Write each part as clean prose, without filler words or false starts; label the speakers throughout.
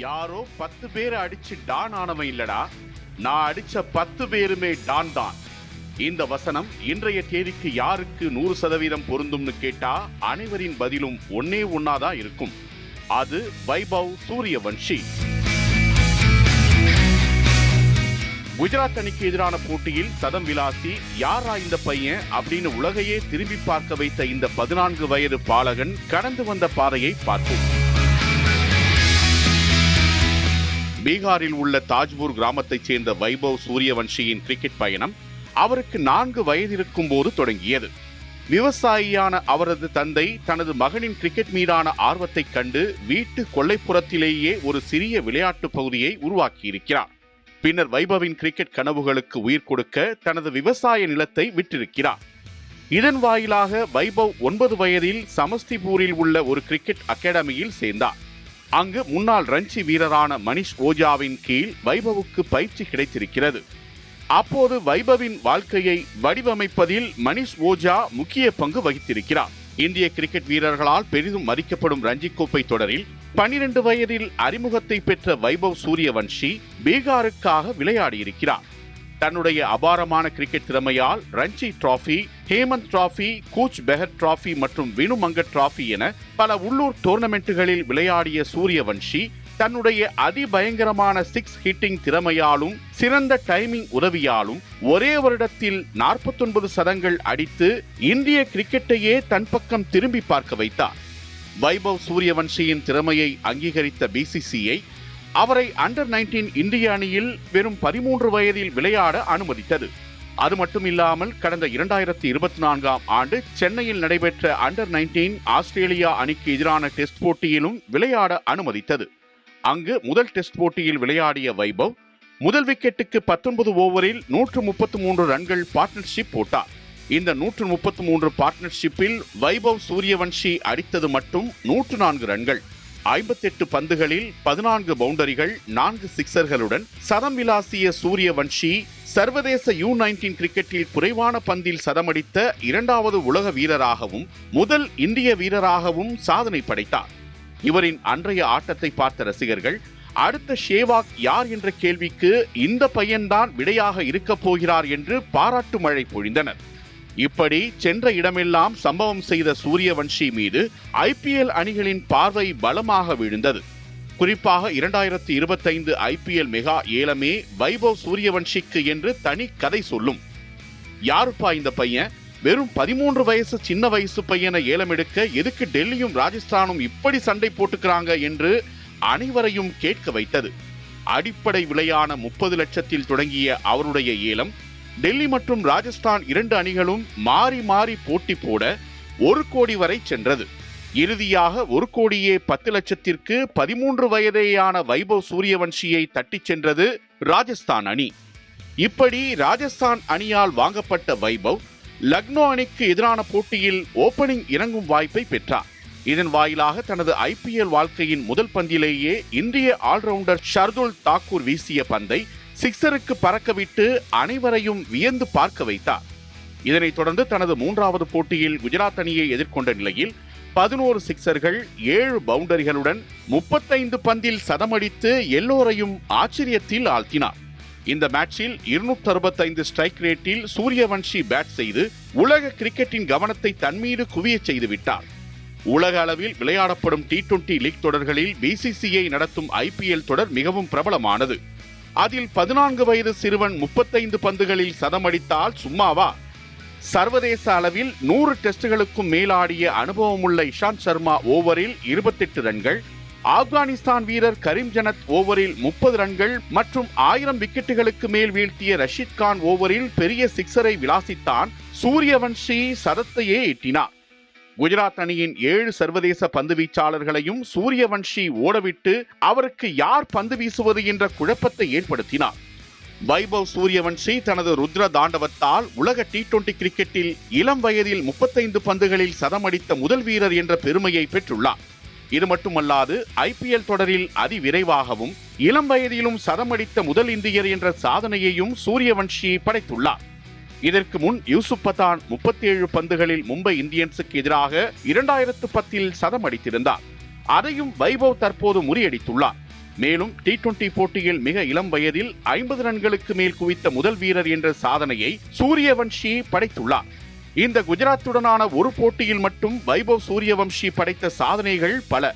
Speaker 1: யாரோ 10 பேரை அடிச்சு டான் ஆனவன் இல்லடா, நான் அடிச்ச 10 பேருமே டான் தான். இந்த வசனம் இன்றைய தேதிக்கு யாருக்கு 100% பொருந்தும்னு கேட்டா அனைவரின் பதிலும் ஒன்னே ஒன்னாதான் இருக்கும். அது வைபவ் சூரியவன்ஷி. குஜராத் அணிக்கு எதிரான போட்டியில் சதம் விளாசி யாரா இந்த பையன் அப்படின்னு உலகையே திரும்பி பார்க்க வைத்த இந்த 14 வயது பாலகன் கடந்து வந்த பாதையை பார்ப்போம். பீகாரில் உள்ள தாஜ்பூர் கிராமத்தைச் சேர்ந்த வைபவ் சூரியவன்ஷியின் கிரிக்கெட் பயணம் அவருக்கு 4 வயது இருக்கும் போது தொடங்கியது. விவசாயியான அவரது தந்தை தனது மகனின் கிரிக்கெட் மீதான ஆர்வத்தைக் கண்டு வீட்டு கொல்லைப்புறத்திலேயே ஒரு சிறிய விளையாட்டு பகுதியை உருவாக்கியிருக்கிறார். பின்னர் வைபவின் கிரிக்கெட் கனவுகளுக்கு உயிர் கொடுக்க தனது விவசாய நிலத்தை விட்டிருக்கிறார். இதன் வாயிலாக வைபவ் 9 வயதில் சமஸ்திபூரில் உள்ள ஒரு கிரிக்கெட் அகாடமியில் சேர்ந்தார். அங்கு முன்னாள் ரஞ்சி வீரரான மனிஷ் ஓஜாவின் கீழ் வைபவுக்கு பயிற்சி கிடைத்திருக்கிறது. அப்போது வைபவின் வாழ்க்கையை வடிவமைப்பதில் மனிஷ் ஓஜா முக்கிய பங்கு வகித்திருக்கிறார். இந்திய கிரிக்கெட் வீரர்களால் பெரிதும் மதிக்கப்படும் ரஞ்சி கோப்பை தொடரில் 12 வயதில் அறிமுகத்தை பெற்ற வைபவ் சூரியவன்ஷி பீகாருக்காக விளையாடியிருக்கிறார். தன்னுடைய அபாரமான கிரிக்கெட் திறமையால் Ranji trophy, Hemant trophy, Cooch Behar trophy மற்றும் வினு மங்கட் டிராபி என பல உள்ளூர் டோர்னமெண்ட்டுகளில் விளையாடிய சூரியவன்ஷி தன்னுடைய அதிபயங்கரமான 6 ஹிட்டிங் திறமையாலும் சிறந்த டைமிங் உதவியாலும் ஒரே வருடத்தில் 49 சதங்கள் அடித்து இந்திய கிரிக்கெட்டையே தன் பக்கம் திரும்பி பார்க்க வைத்தார். வைபவ் சூரியவன்ஷியின் திறமையை அங்கீகரித்த பிசிசிஐ அவரை அண்டர் 19 இந்திய அணியில் வெறும் 13 வயதில் விளையாட அனுமதித்தது. அது மட்டுமில்லாமல் கடந்த 2024ஆம் ஆண்டு சென்னையில் நடைபெற்ற அண்டர் 19 ஆஸ்திரேலியா அணிக்கு எதிரான டெஸ்ட் போட்டியிலும் விளையாட அனுமதித்தது. அங்கு முதல் டெஸ்ட் போட்டியில் விளையாடிய வைபவ் முதல் விக்கெட்டுக்கு 19 ஓவரில் 133 ரன்கள் பார்ட்னர்ஷிப் போட்டார். இந்த 133 பார்ட்னர்ஷிப்பில் வைபவ் சூரியவன்ஷி அடித்தது மட்டும் 104 ரன்கள். 58 பந்துகளில் 14 பவுண்டரிகள், 4 சிக்சர்களுடன் சதம் விளாசிய சூரியவன்ஷி சர்வதேச U19 கிரிக்கெட்டில் குறைவான பந்தில் சதமடித்த 2வது உலக வீரராகவும் முதல் இந்திய வீரராகவும் சாதனை படைத்தார். இவரின் அன்றைய ஆட்டத்தை பார்த்த ரசிகர்கள் அடுத்த ஷேவாக் யார் என்ற கேள்விக்கு இந்த பையன்தான் விடையாக இருக்கப் போகிறார் என்று பாராட்டு மழை பொழிந்தனர். இப்படி சென்ற இடமெல்லாம் சம்பவம் செய்த சூரியவன்ஷி மீது IPL அணிகளின் பார்வை பலமாக விழுந்தது. குறிப்பாக 2025 IPL மெகா ஏலமே வைபவ் சூரியவன்ஷிக்கு என்று தனி கதை சொல்லும். யாருப்பா இந்த பையன், வெறும் 13 வயசு சின்ன வயசு பையனை ஏலம் எடுக்க எதுக்கு டெல்லியும் ராஜஸ்தானும் இப்படி சண்டை போட்டுக்கிறாங்க என்று அனைவரையும் கேட்க வைத்தது. அடிப்படை விலையான 30 லட்சத்தில் தொடங்கிய அவருடைய ஏலம் டெல்லி மற்றும் ராஜஸ்தான் 2 அணிகளும் மாறி மாறி போட்டி போட 1 கோடி வரை சென்றது. இறுதியாக 1 கோடியே 10 லட்சத்திற்கு 13 வயதேயான வைபவ் சூரியவன்ஷியை தட்டிச் சென்றது ராஜஸ்தான் அணி. இப்படி ராஜஸ்தான் அணியால் வாங்கப்பட்ட வைபவ் லக்னோ அணிக்கு எதிரான போட்டியில் ஓபனிங் இறங்கும் வாய்ப்பை பெற்றார். இதன் வாயிலாக தனது IPL வாழ்க்கையின் முதல் பந்திலேயே இந்திய ஆல்ரவுண்டர் ஷர்துல் தாக்கூர் வீசிய பந்தை சிக்ஸருக்கு பறக்கவிட்டு அனைவரையும் வியந்து பார்க்க வைத்தார். இதனைத் தொடர்ந்து தனது 3வது போட்டியில் குஜராத் அணியை எதிர்கொண்ட நிலையில் 11 சிக்சர்கள், 7 பவுண்டரிகளுடன் 35 பந்தில் சதமடித்து எல்லோரையும் ஆச்சரியத்தில் ஆழ்த்தினார். இந்த மேட்சில் 265 ஸ்ட்ரைக் ரேட்டில் சூரியவன்ஷி பேட் செய்து உலக கிரிக்கெட்டின் கவனத்தை தன்மீது குவிய செய்து விட்டார். உலக அளவில் விளையாடப்படும் T20 லீக் தொடர்களில் BCCI நடத்தும் IPL தொடர் மிகவும் பிரபலமானது. அதில் 14 வயது சிறுவன் 35 பந்துகளில் சதமடித்தால் சும்மாவா? சர்வதேச அளவில் 100 டெஸ்டுகளுக்கும் மேலாடிய அனுபவமுள்ள இஷாந்த் சர்மா ஓவரில் 28 ரன்கள், ஆப்கானிஸ்தான் வீரர் கரீம் ஜனத் ஓவரில் 30 ரன்கள் மற்றும் 1000 விக்கெட்டுகளுக்கு மேல் வீழ்த்திய ரஷீத் கான் ஓவரில் பெரிய சிக்ஸரை விளாசித்தான் சூரியவன்ஷி சதத்தையே எட்டினார். குஜராத் அணியின் 7 சர்வதேச பந்து வீச்சாளர்களையும் சூரியவன்ஷி ஓடவிட்டு அவருக்கு யார் பந்து வீசுவது என்ற குழப்பத்தை ஏற்படுத்தினார். வைபவ் சூரியவன்ஷி தனது ருத்ர தாண்டவத்தால் உலக T20 கிரிக்கெட்டில் இளம் வயதில் 35 பந்துகளில் சதமடித்த முதல் வீரர் என்ற பெருமையை பெற்றுள்ளார். இது மட்டுமல்லாது IPL தொடரில் அதிவிரைவாகவும் இளம் வயதிலும் சதமடித்த முதல் இந்தியர் என்ற சாதனையையும் சூரியவன்ஷி படைத்துள்ளார். இதற்கு முன் யூசுப் பதான் 37 பந்துகளில் மும்பை இந்தியன்ஸுக்கு எதிராக 2010இல் சதம் அடித்திருந்தார். அதையும் வைபவ் தற்போது முறியடித்துள்ளார். மேலும் T20 போட்டியில் மிக இளம் வயதில் 50 ரன்களுக்கு மேல் குவித்த முதல் வீரர் என்ற சாதனையை சூரியவன்ஷி படைத்துள்ளார். இந்த குஜராத்துடனான ஒரு போட்டியில் மட்டும் வைபவ் சூரியவன்ஷி படைத்த சாதனைகள் பல.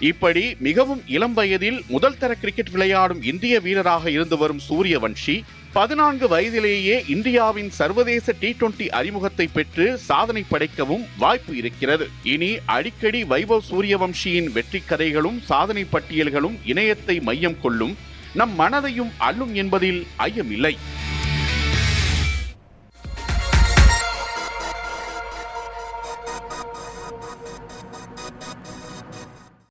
Speaker 1: இப்படி மிகவும் இளம் வயதில் முதல் தர கிரிக்கெட் விளையாடும் இந்திய வீரராக இருந்து வரும் சூரியவன்ஷி 14 வயதிலேயே இந்தியாவின் சர்வதேச T20 அறிமுகத்தை பெற்று சாதனை படைக்கவும் வாய்ப்பு இருக்கிறது. இனி அடிக்கடி வைபவ் சூரியவன்ஷியின் வெற்றி கதைகளும் சாதனை பட்டியல்களும் இணையத்தை மையம் கொள்ளும், நம் மனதையும் அள்ளும் என்பதில் ஐயமில்லை.